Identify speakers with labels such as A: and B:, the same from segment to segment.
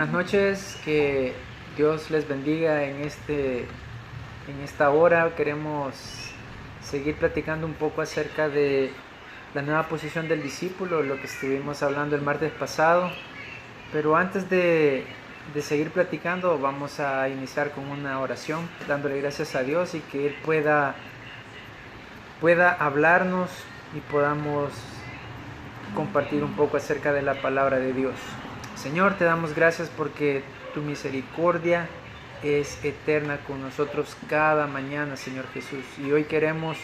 A: Buenas noches, que Dios les bendiga en esta hora. Queremos seguir platicando un poco acerca de la nueva posición del discípulo, lo que estuvimos hablando el martes pasado. Pero antes de seguir platicando, vamos a iniciar con una oración, dándole gracias a Dios y que Él pueda hablarnos y podamos compartir un poco acerca de la palabra de Dios. Señor, te damos gracias porque tu misericordia es eterna con nosotros cada mañana, Señor Jesús. Y hoy queremos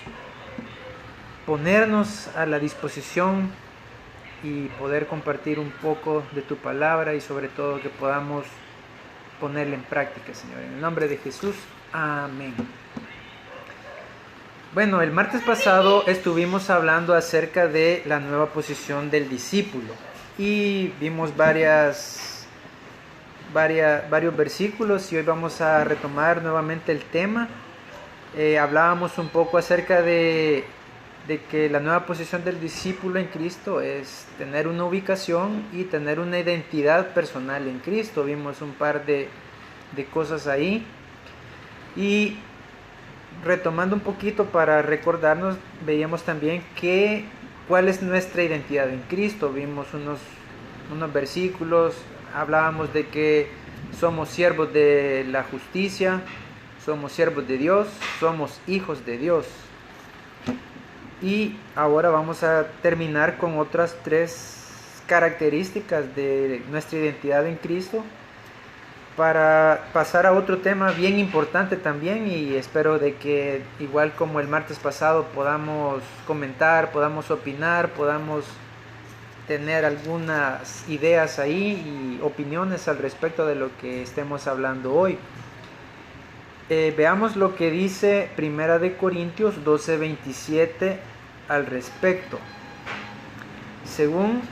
A: ponernos a la disposición y poder compartir un poco de tu palabra y sobre todo que podamos ponerla en práctica, Señor. En el nombre de Jesús, amén. Bueno, el martes pasado estuvimos hablando acerca de la nueva posición del discípulo y vimos varios versículos y hoy vamos a retomar nuevamente el tema. Hablábamos un poco acerca de que la nueva posición del discípulo en Cristo es tener una ubicación y tener una identidad personal en Cristo. Vimos un par de cosas ahí y retomando un poquito para recordarnos, veíamos también cuál es nuestra identidad en Cristo. Vimos unos versículos, hablábamos de que somos siervos de la justicia, somos siervos de Dios, somos hijos de Dios. Y ahora vamos a terminar con otras 3 características de nuestra identidad en Cristo, para pasar a otro tema bien importante también, y espero de que igual como el martes pasado podamos comentar, podamos opinar, podamos tener algunas ideas ahí y opiniones al respecto de lo que estemos hablando hoy. Veamos lo que dice 1 Corintios 12:27 al respecto. Según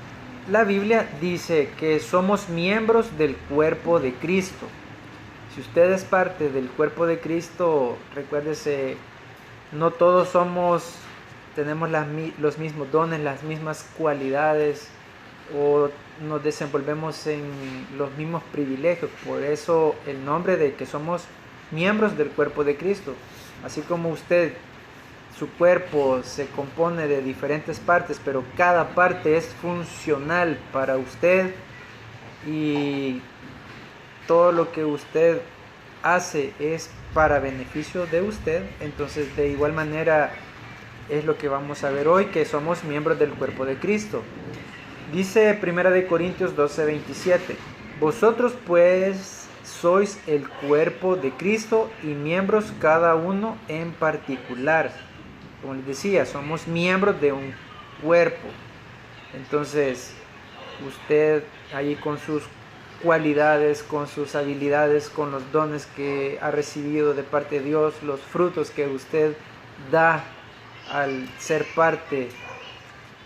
A: la Biblia dice que somos miembros del cuerpo de Cristo. Si usted es parte del cuerpo de Cristo, recuérdese, no todos tenemos los mismos dones, las mismas cualidades o nos desenvolvemos en los mismos privilegios. Por eso el nombre de que somos miembros del cuerpo de Cristo. Así como su cuerpo se compone de diferentes partes, pero cada parte es funcional para usted y todo lo que usted hace es para beneficio de usted. Entonces, de igual manera es lo que vamos a ver hoy, que somos miembros del cuerpo de Cristo. Dice 1 Corintios 12:27: vosotros pues sois el cuerpo de Cristo y miembros cada uno en particular. Como les decía, somos miembros de un cuerpo. Entonces, usted ahí con sus cualidades, con sus habilidades, con los dones que ha recibido de parte de Dios, los frutos que usted da al ser parte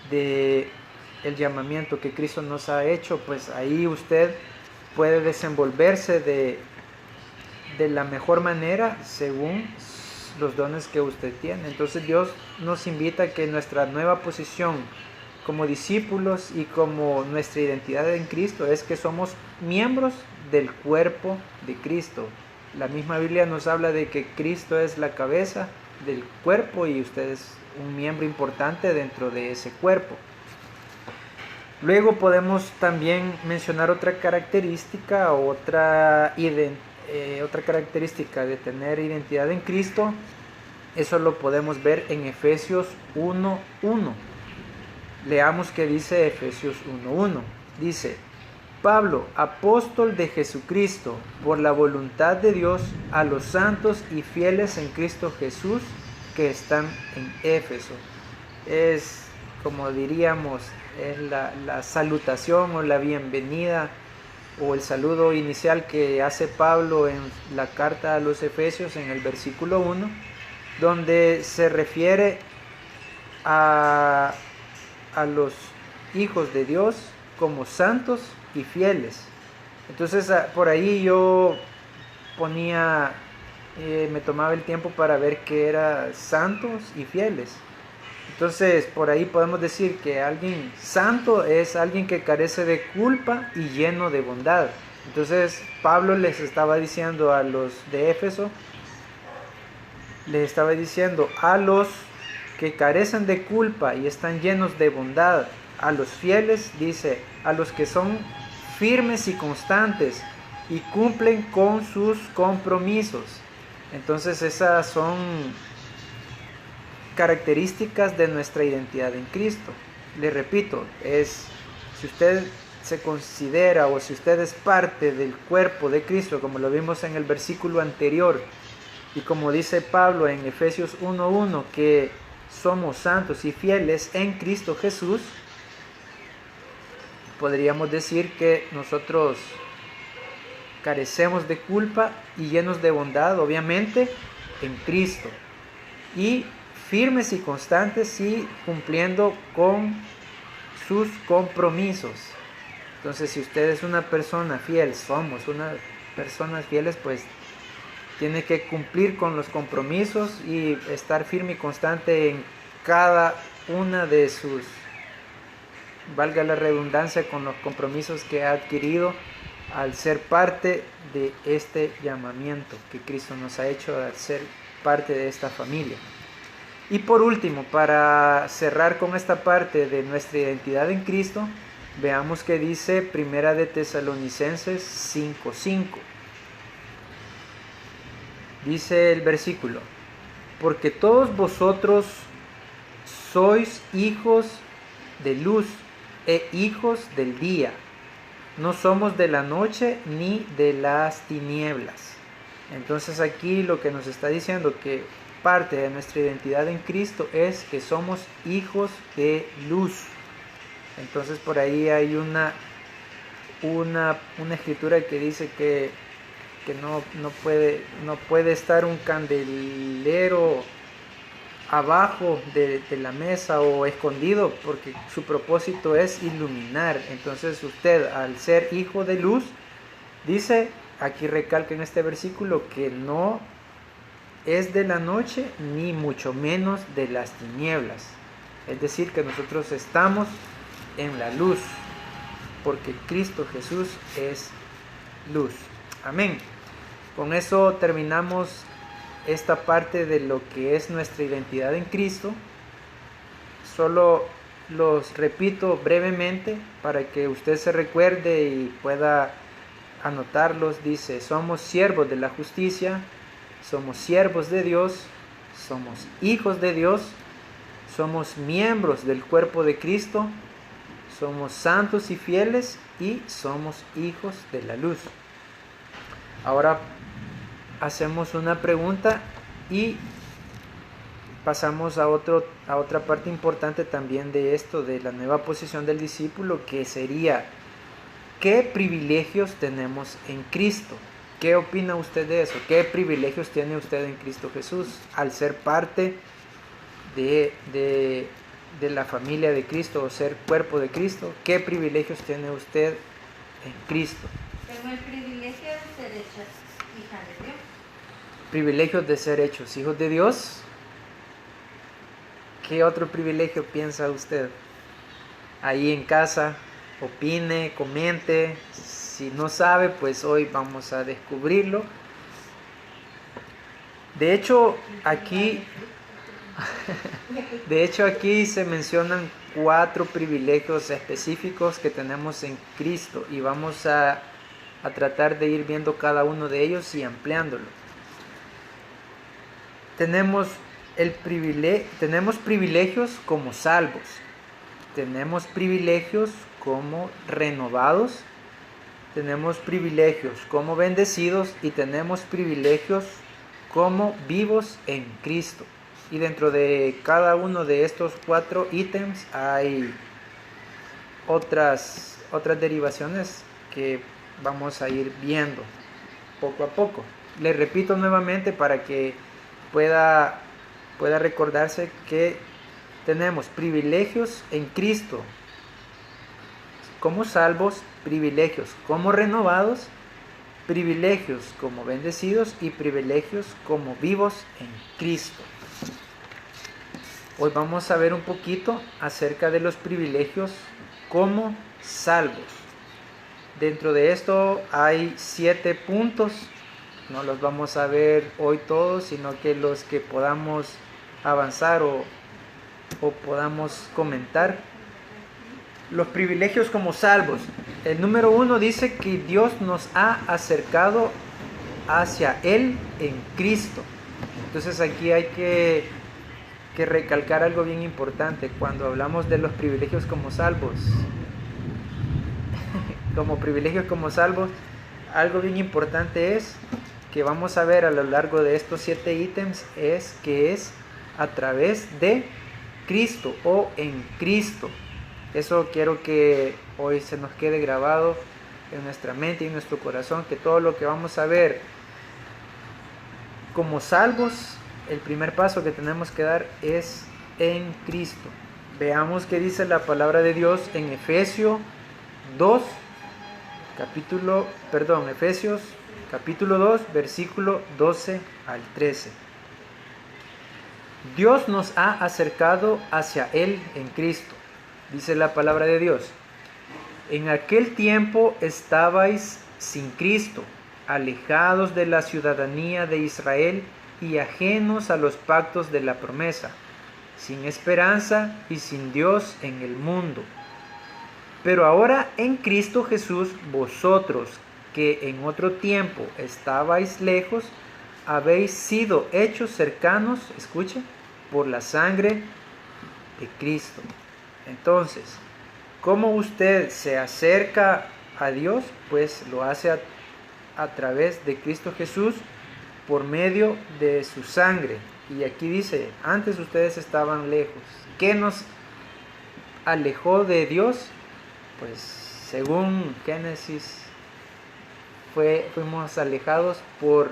A: de el llamamiento que Cristo nos ha hecho, pues ahí usted puede desenvolverse de la mejor manera según los dones que usted tiene. Entonces Dios nos invita a que nuestra nueva posición como discípulos y como nuestra identidad en Cristo es que somos miembros del cuerpo de Cristo. La misma Biblia nos habla de que Cristo es la cabeza del cuerpo y usted es un miembro importante dentro de ese cuerpo. Luego podemos también mencionar otra característica, otra característica de tener identidad en Cristo. Eso lo podemos ver en Efesios 1:1. Leamos qué dice Efesios 1:1. Dice: Pablo, apóstol de Jesucristo, por la voluntad de Dios, a los santos y fieles en Cristo Jesús que están en Éfeso. Es, como diríamos, es la salutación o la bienvenida o el saludo inicial que hace Pablo en la carta a los Efesios en el versículo 1, donde se refiere a los hijos de Dios como santos y fieles. Entonces por ahí yo me tomaba el tiempo para ver qué era santos y fieles. Entonces, por ahí podemos decir que alguien santo es alguien que carece de culpa y lleno de bondad. Entonces Pablo les estaba diciendo a los de Éfeso, les estaba diciendo a los que carecen de culpa y están llenos de bondad, a los fieles, dice, a los que son firmes y constantes y cumplen con sus compromisos. Entonces esas son características de nuestra identidad en Cristo. Le repito, si usted se considera o si usted es parte del cuerpo de Cristo, como lo vimos en el versículo anterior, y como dice Pablo en Efesios 1:1, que somos santos y fieles en Cristo Jesús, podríamos decir que nosotros carecemos de culpa y llenos de bondad, obviamente, en Cristo. Y firmes y constantes y cumpliendo con sus compromisos. Entonces, si usted es una persona fiel, somos unas personas fieles, pues tiene que cumplir con los compromisos y estar firme y constante en cada una de sus, valga la redundancia, con los compromisos que ha adquirido al ser parte de este llamamiento que Cristo nos ha hecho, al ser parte de esta familia. Y por último, para cerrar con esta parte de nuestra identidad en Cristo, veamos que dice Primera de Tesalonicenses 5:5. Dice el versículo: porque todos vosotros sois hijos de luz e hijos del día. No somos de la noche ni de las tinieblas. Entonces aquí lo que nos está diciendo que parte de nuestra identidad en Cristo es que somos hijos de luz. Entonces por ahí hay una escritura que dice que no puede estar un candelero abajo de la mesa o escondido, porque su propósito es iluminar. Entonces usted, al ser hijo de luz, dice, aquí recalca en este versículo, que no es de la noche ni mucho menos de las tinieblas. Es decir, que nosotros estamos en la luz, porque Cristo Jesús es luz. Amén. Con eso terminamos esta parte de lo que es nuestra identidad en Cristo. Solo los repito brevemente para que usted se recuerde y pueda anotarlos. Dice: somos siervos de la justicia, somos siervos de Dios, somos hijos de Dios, somos miembros del cuerpo de Cristo, somos santos y fieles y somos hijos de la luz. Ahora hacemos una pregunta y pasamos a otra parte importante también de esto, de la nueva posición del discípulo, que sería: ¿qué privilegios tenemos en Cristo? ¿Qué opina usted de eso? ¿Qué privilegios tiene usted en Cristo Jesús al ser parte de la familia de Cristo o ser cuerpo de Cristo? ¿Qué privilegios tiene usted en Cristo?
B: Tengo el privilegio de ser hecha hija de Dios.
A: Privilegios de ser hechos hijos de Dios. ¿Qué otro privilegio piensa usted? Ahí en casa, opine, comente. Si no sabe, pues hoy vamos a descubrirlo. De hecho, aquí se mencionan 4 privilegios específicos que tenemos en Cristo y vamos a tratar de ir viendo cada uno de ellos y ampliándolo. Tenemos privilegios como salvos, tenemos privilegios como renovados, tenemos privilegios como bendecidos y tenemos privilegios como vivos en Cristo. Y dentro de cada uno de estos 4 ítems hay otras derivaciones que vamos a ir viendo poco a poco. Les repito nuevamente para que pueda recordarse que tenemos privilegios en Cristo como salvos, privilegios como renovados, privilegios como bendecidos y privilegios como vivos en Cristo. Hoy vamos a ver un poquito acerca de los privilegios como salvos. Dentro de esto hay 7 puntos. No los vamos a ver hoy todos, sino que los que podamos avanzar o podamos comentar. Los privilegios como salvos. El número 1 dice que Dios nos ha acercado hacia Él en Cristo. Entonces aquí hay que recalcar algo bien importante cuando hablamos de los privilegios como salvos. Como privilegios como salvos, algo bien importante es que vamos a ver a lo largo de estos 7 ítems es que es a través de Cristo o en Cristo. Eso quiero que hoy se nos quede grabado en nuestra mente y en nuestro corazón, que todo lo que vamos a ver como salvos, el primer paso que tenemos que dar es en Cristo. Veamos qué dice la palabra de Dios en Efesios capítulo 2, versículo 12 al 13. Dios nos ha acercado hacia Él en Cristo. Dice la palabra de Dios: en aquel tiempo estabais sin Cristo, alejados de la ciudadanía de Israel y ajenos a los pactos de la promesa, sin esperanza y sin Dios en el mundo. Pero ahora en Cristo Jesús, vosotros que en otro tiempo estabais lejos, habéis sido hechos cercanos, escuche, por la sangre de Cristo. Entonces, ¿cómo usted se acerca a Dios? Pues lo hace a través de Cristo Jesús por medio de su sangre. Y aquí dice, antes ustedes estaban lejos. ¿Qué nos alejó de Dios? Pues según Génesis, fuimos alejados por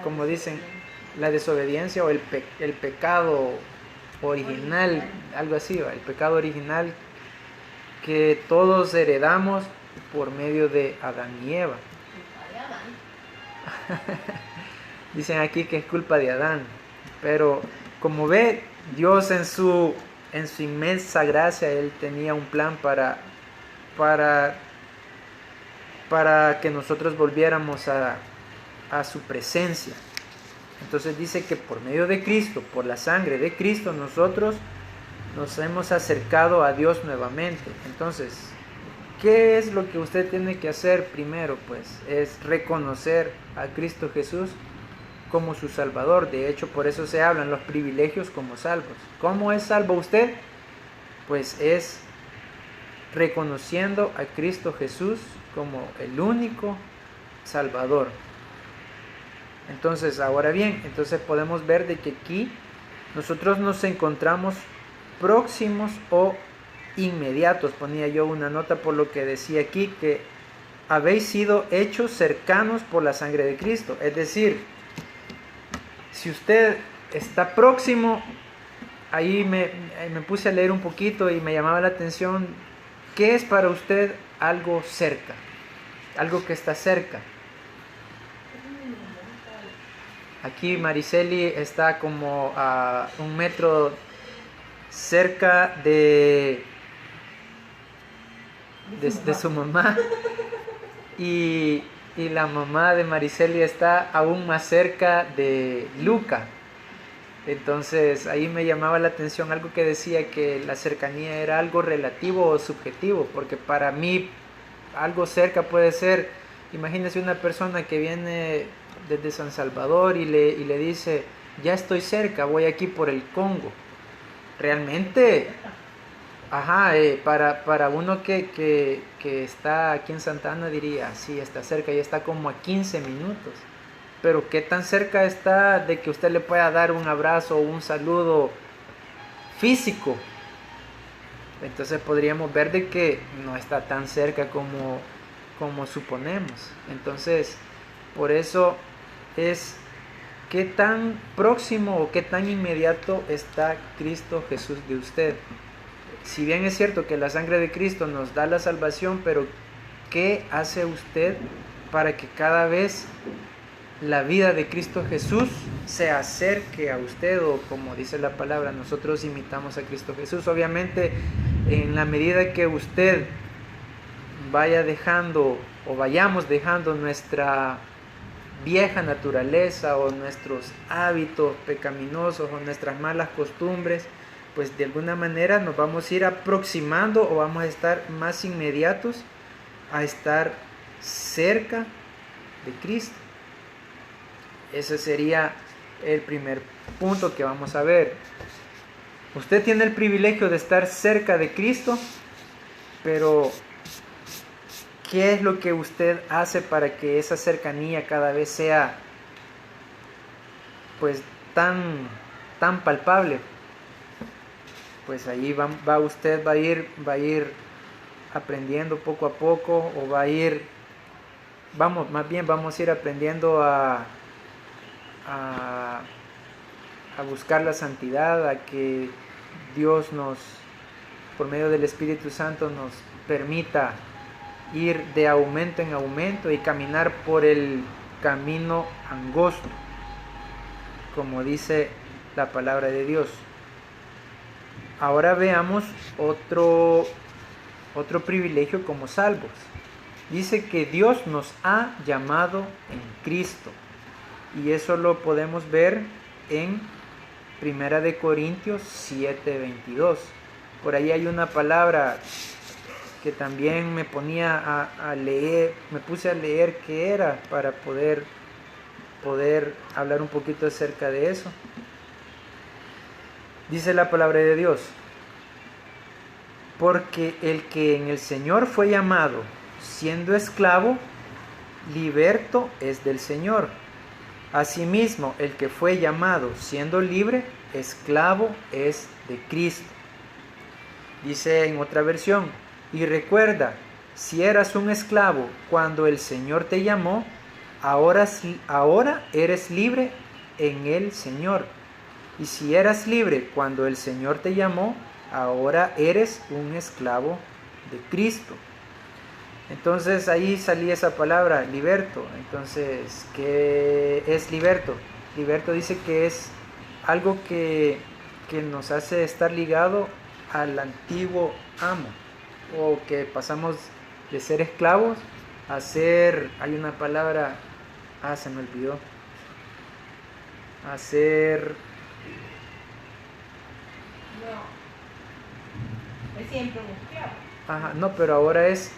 A: como dicen, la desobediencia o el pecado original, algo así, el pecado original que todos heredamos por medio de Adán y Eva. Dicen aquí que es culpa de Adán, pero como ve, Dios en su inmensa gracia, Él tenía un plan para que nosotros volviéramos a su presencia. Entonces dice que por medio de Cristo, por la sangre de Cristo, nosotros nos hemos acercado a Dios nuevamente. Entonces, ¿qué es lo que usted tiene que hacer primero? Pues es reconocer a Cristo Jesús como su Salvador. De hecho, por eso se hablan los privilegios como salvos. ¿Cómo es salvo usted? Pues es reconociendo a Cristo Jesús como el único Salvador. Entonces, ahora bien, entonces podemos ver de que aquí nosotros nos encontramos próximos o inmediatos. Ponía yo una nota por lo que decía aquí, que habéis sido hechos cercanos por la sangre de Cristo. Es decir, si usted está próximo, ahí me puse a leer un poquito y me llamaba la atención, ¿qué es para usted algo cerca? Algo que está cerca. Aquí Mariceli está como a 1 metro cerca de su mamá y la mamá de Mariceli está aún más cerca de Luca. Entonces ahí me llamaba la atención algo que decía que la cercanía era algo relativo o subjetivo, porque para mí algo cerca puede ser, imagínese una persona que viene desde San Salvador y le dice, ya estoy cerca, voy aquí por el Congo. Realmente, para uno que está aquí en Santana diría, sí, está cerca, ya está como a 15 minutos. Pero qué tan cerca está de que usted le pueda dar un abrazo o un saludo físico. Entonces podríamos ver de que no está tan cerca como suponemos. Entonces, por eso es qué tan próximo o qué tan inmediato está Cristo Jesús de usted. Si bien es cierto que la sangre de Cristo nos da la salvación, pero ¿qué hace usted para que cada vez la vida de Cristo Jesús se acerque a usted? O como dice la palabra, nosotros imitamos a Cristo Jesús. Obviamente, en la medida que usted vaya dejando o vayamos dejando nuestra vieja naturaleza o nuestros hábitos pecaminosos o nuestras malas costumbres, pues de alguna manera nos vamos a ir aproximando o vamos a estar más inmediatos a estar cerca de Cristo. Ese sería el primer punto que vamos a ver. Usted tiene el privilegio de estar cerca de Cristo, pero ¿qué es lo que usted hace para que esa cercanía cada vez sea pues tan palpable? Pues ahí usted va a ir aprendiendo poco a poco, o va a ir, más bien vamos a ir aprendiendo a buscar la santidad, a que Dios por medio del Espíritu Santo nos permita ir de aumento en aumento y caminar por el camino angosto, como dice la palabra de Dios. Ahora veamos otro privilegio como salvos. Dice que Dios nos ha llamado en Cristo, y eso lo podemos ver en 1 de Corintios 7:22. Por ahí hay una palabra que también me ponía a leer, me puse a leer qué era para poder hablar un poquito acerca de eso. Dice la palabra de Dios: porque el que en el Señor fue llamado siendo esclavo, liberto es del Señor. Asimismo, el que fue llamado siendo libre, esclavo es de Cristo. Dice en otra versión: y recuerda, si eras un esclavo cuando el Señor te llamó, ahora eres libre en el Señor. Y si eras libre cuando el Señor te llamó, ahora eres un esclavo de Cristo. Entonces ahí salía esa palabra, liberto. Entonces, ¿qué es liberto? Liberto dice que es algo que nos hace estar ligado al antiguo amo, o que pasamos de ser esclavos a ser, hay una palabra, se me olvidó, a ser...
B: No, es siempre un esclavo.
A: Ajá, no, pero ahora es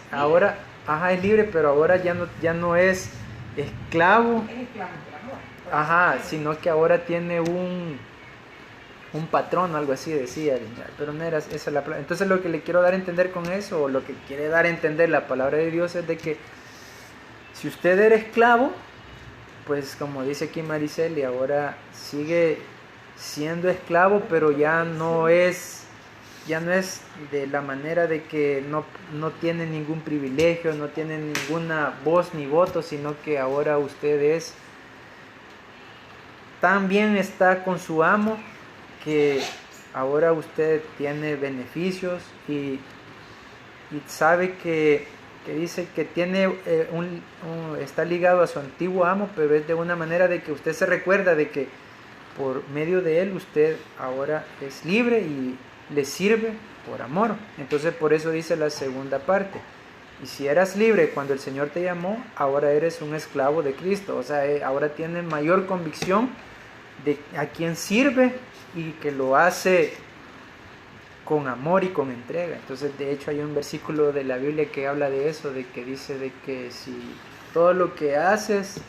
A: libre, pero ahora ya no es esclavo.
B: Es esclavo del amor.
A: Ajá, sino que ahora tiene un patrón, algo así decía, pero no era esa la palabra. Entonces lo que le quiero dar a entender con eso, o lo que quiere dar a entender la palabra de Dios, es de que si usted era esclavo, pues como dice aquí Mariceli, ahora sigue siendo esclavo, pero ya no es de la manera de que no tiene ningún privilegio, no tiene ninguna voz ni voto, sino que ahora usted también está con su amo, que ahora usted tiene beneficios y sabe que dice que tiene está ligado a su antiguo amo, pero es de una manera de que usted se recuerda de que por medio de él usted ahora es libre y le sirve por amor. Entonces por eso dice la segunda parte: y si eras libre cuando el Señor te llamó, ahora eres un esclavo de Cristo. O sea, ahora tiene mayor convicción de a quién sirve y que lo hace con amor y con entrega. Entonces, de hecho, hay un versículo de la Biblia que habla de eso, de que dice de que si todo lo que haces,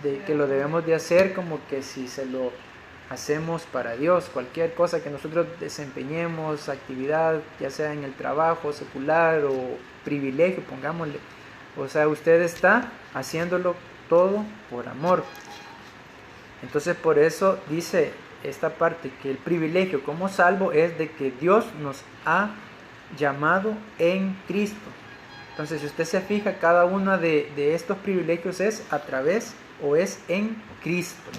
A: de que lo debemos de hacer como que si se lo hacemos para Dios. Cualquier cosa que nosotros desempeñemos, actividad, ya sea en el trabajo secular o privilegio, pongámosle, o sea, usted está haciéndolo todo por amor. Entonces por eso dice esta parte, que el privilegio como salvo es de que Dios nos ha llamado en Cristo. Entonces, si usted se fija, cada uno de estos privilegios es a través o es en Cristo.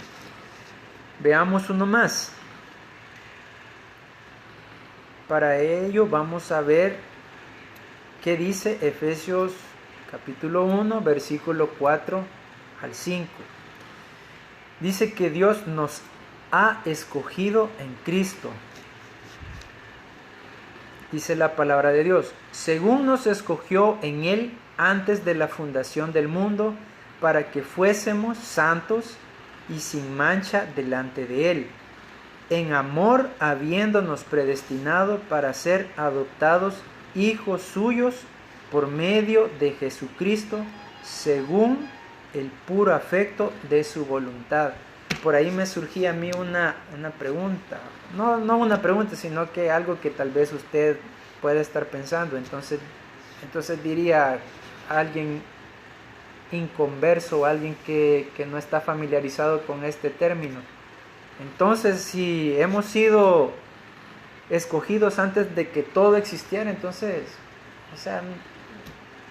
A: Veamos uno más. Para ello vamos a ver qué dice Efesios capítulo 1, versículo 4 al 5. Dice que Dios nos ha escogido en Cristo. Dice la palabra de Dios: según nos escogió en Él antes de la fundación del mundo, para que fuésemos santos y sin mancha delante de Él, en amor habiéndonos predestinado para ser adoptados hijos suyos por medio de Jesucristo, según el puro afecto de su voluntad. Por ahí me surgía a mí una pregunta, no una pregunta, sino que algo que tal vez usted puede estar pensando. Entonces diría alguien inconverso o alguien que no está familiarizado con este término: entonces, si hemos sido escogidos antes de que todo existiera, entonces, o sea,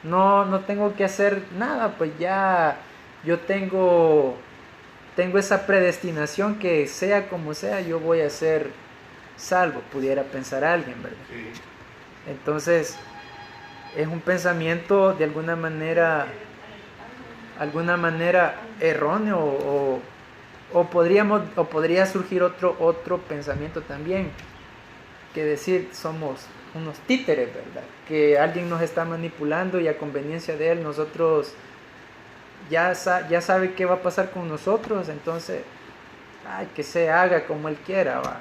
A: no tengo que hacer nada, pues ya yo tengo esa predestinación, que sea como sea, yo voy a ser salvo, pudiera pensar alguien, ¿verdad?
C: Sí.
A: Entonces, es un pensamiento de alguna manera erróneo, o podría surgir otro pensamiento también, que decir somos unos títeres, ¿verdad? Que alguien nos está manipulando y a conveniencia de él nosotros ya sabe qué va a pasar con nosotros, entonces que se haga como él quiera, ¿va?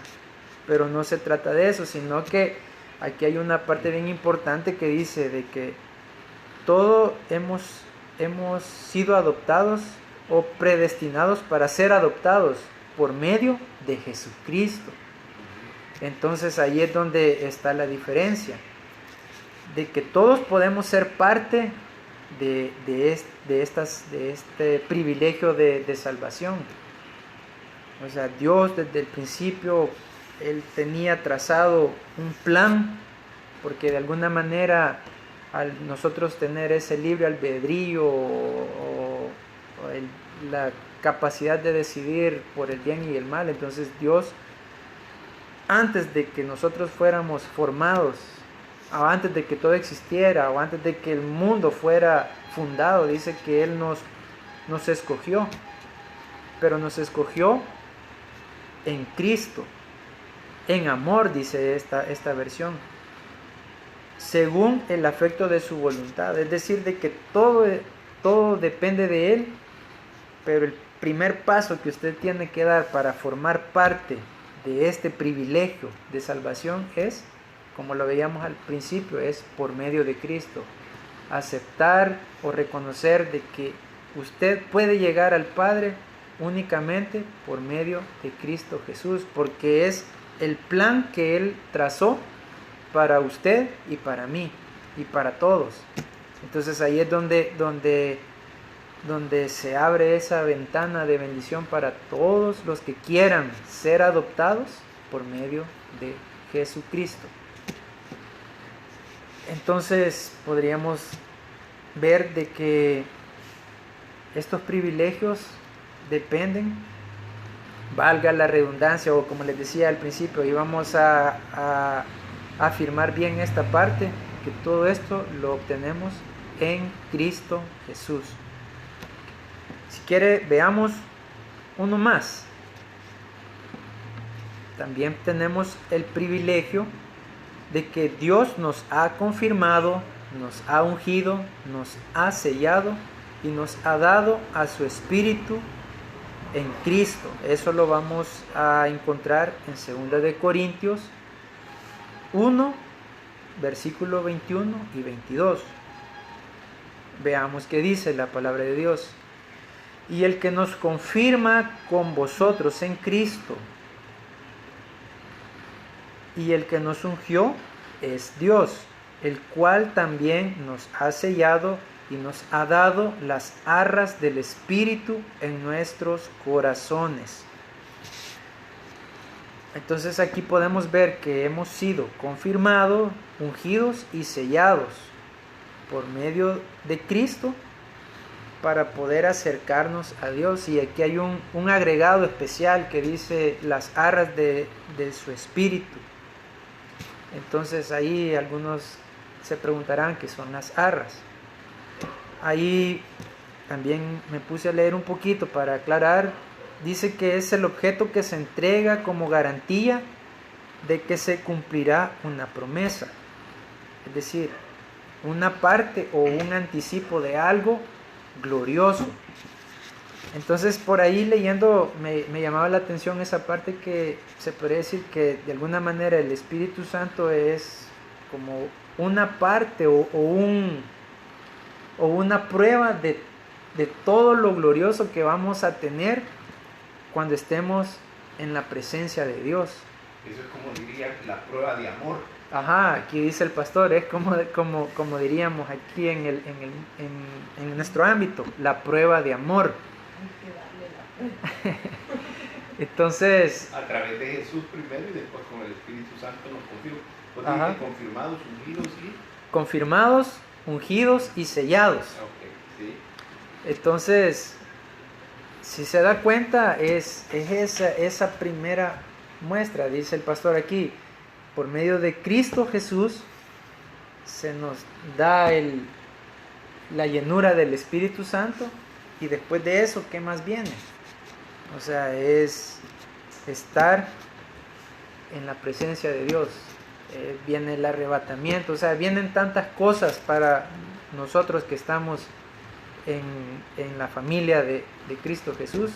A: Pero no se trata de eso, sino que aquí hay una parte bien importante que dice de que todos hemos sido adoptados o predestinados para ser adoptados por medio de Jesucristo. Entonces ahí es donde está la diferencia, de que todos podemos ser parte de este privilegio de salvación. O sea, Dios desde el principio, Él tenía trazado un plan, porque de alguna manera al nosotros tener ese libre albedrío la capacidad de decidir por el bien y el mal, entonces Dios, antes de que nosotros fuéramos formados, o antes de que todo existiera, o antes de que el mundo fuera fundado, dice que Él nos escogió, pero nos escogió en Cristo, en amor, dice esta versión, según el afecto de su voluntad. Es decir, de que todo depende de Él, pero el primer paso que usted tiene que dar para formar parte de este privilegio de salvación es, como lo veíamos al principio, es por medio de Cristo. Aceptar o reconocer de que usted puede llegar al Padre únicamente por medio de Cristo Jesús, porque es el plan que Él trazó para usted y para mí y para todos. Entonces ahí es donde se abre esa ventana de bendición para todos los que quieran ser adoptados por medio de Jesucristo. Entonces podríamos ver de que estos privilegios dependen, valga la redundancia, o como les decía al principio, y vamos a afirmar bien esta parte, que todo esto lo obtenemos en Cristo Jesús. Si quiere, veamos uno más. También tenemos el privilegio de que Dios nos ha confirmado, nos ha ungido, nos ha sellado y nos ha dado a su Espíritu en Cristo. Eso lo vamos a encontrar en 2 de Corintios 1, versículo 21 y 22. Veamos qué dice la palabra de Dios. Y el que nos confirma con vosotros en Cristo y el que nos ungió es Dios, el cual también nos ha sellado y nos ha dado las arras del Espíritu en nuestros corazones. Entonces aquí podemos ver que hemos sido confirmados, ungidos y sellados por medio de Cristo para poder acercarnos a Dios. Y aquí hay un agregado especial que dice las arras de su Espíritu. Entonces ahí algunos se preguntarán qué son las arras. Ahí también me puse a leer un poquito para aclarar. Dice que es el objeto que se entrega como garantía de que se cumplirá una promesa. es decir, una parte o un anticipo de algo glorioso. Entonces por ahí leyendo me llamaba la atención esa parte que se podría decir que de alguna manera el Espíritu Santo es como una parte o una prueba de todo lo glorioso que vamos a tener cuando estemos en la presencia de Dios.
C: Eso es como diría la prueba de amor.
A: Ajá, aquí dice el pastor, es como diríamos aquí en nuestro ámbito, la prueba de amor.
B: Hay que darle la prueba.
A: Entonces,
C: A través de Jesús primero y después con el Espíritu Santo nos confirma. Pues
A: Ajá.
C: dice confirmados, ungidos y...
A: confirmados, ungidos y sellados.
C: Ok, sí.
A: Entonces, si se da cuenta, es esa primera muestra, dice el pastor aquí, por medio de Cristo Jesús, se nos da la llenura del Espíritu Santo, y después de eso, ¿qué más viene? O sea, es estar en la presencia de Dios. Viene el arrebatamiento, o sea, vienen tantas cosas para nosotros que estamos en la familia de Cristo Jesús.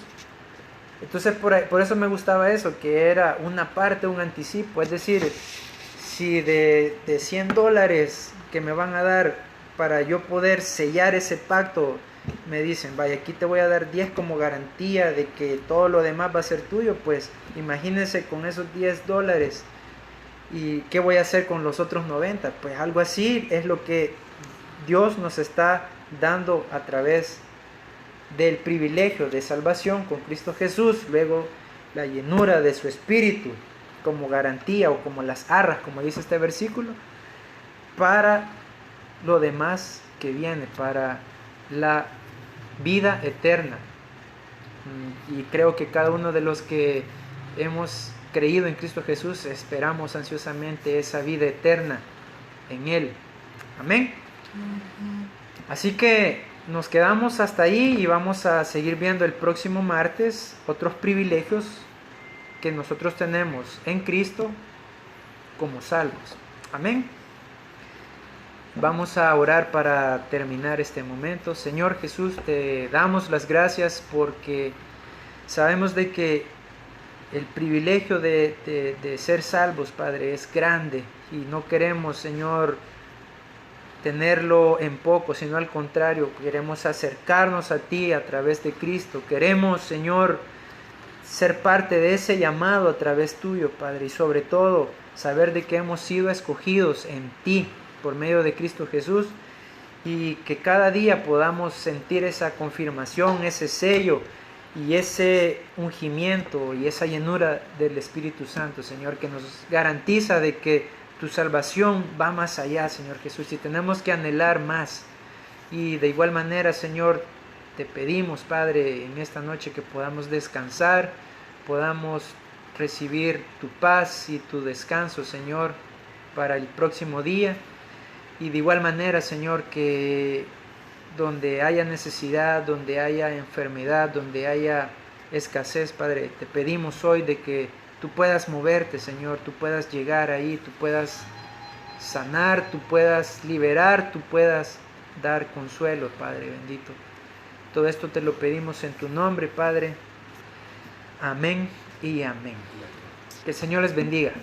A: Entonces por eso me gustaba eso, que era una parte, un anticipo, es decir, si de $100 que me van a dar para yo poder sellar ese pacto, me dicen, vaya, aquí te voy a dar 10 como garantía de que todo lo demás va a ser tuyo, pues imagínense con esos $10, ¿y qué voy a hacer con los otros 90? Pues algo así es lo que Dios nos está dando a través del privilegio de salvación con Cristo Jesús, luego la llenura de su Espíritu como garantía o como las arras, como dice este versículo, para lo demás que viene, para la vida eterna. Y creo que cada uno de los que hemos creído en Cristo Jesús esperamos ansiosamente esa vida eterna en Él. Amén. Así que nos quedamos hasta ahí y vamos a seguir viendo el próximo martes otros privilegios que nosotros tenemos en Cristo como salvos. Amén. Vamos a orar para terminar este momento. Señor Jesús, te damos las gracias porque sabemos de que el privilegio de ser salvos, Padre, es grande y no queremos, Señor, tenerlo en poco, sino al contrario, queremos acercarnos a ti a través de Cristo. Queremos, Señor, ser parte de ese llamado a través tuyo, Padre, y sobre todo saber de que hemos sido escogidos en ti por medio de Cristo Jesús, y que cada día podamos sentir esa confirmación, ese sello y ese ungimiento y esa llenura del Espíritu Santo, Señor, que nos garantiza de que tu salvación va más allá, Señor Jesús, y tenemos que anhelar más. Y de igual manera, Señor, te pedimos, Padre, en esta noche que podamos descansar, podamos recibir tu paz y tu descanso, Señor, para el próximo día. Y de igual manera, Señor, que donde haya necesidad, donde haya enfermedad, donde haya escasez, Padre, te pedimos hoy de que tú puedas moverte, Señor, tú puedas llegar ahí, tú puedas sanar, tú puedas liberar, tú puedas dar consuelo, Padre bendito. Todo esto te lo pedimos en tu nombre, Padre. Amén y amén. Que el Señor les bendiga.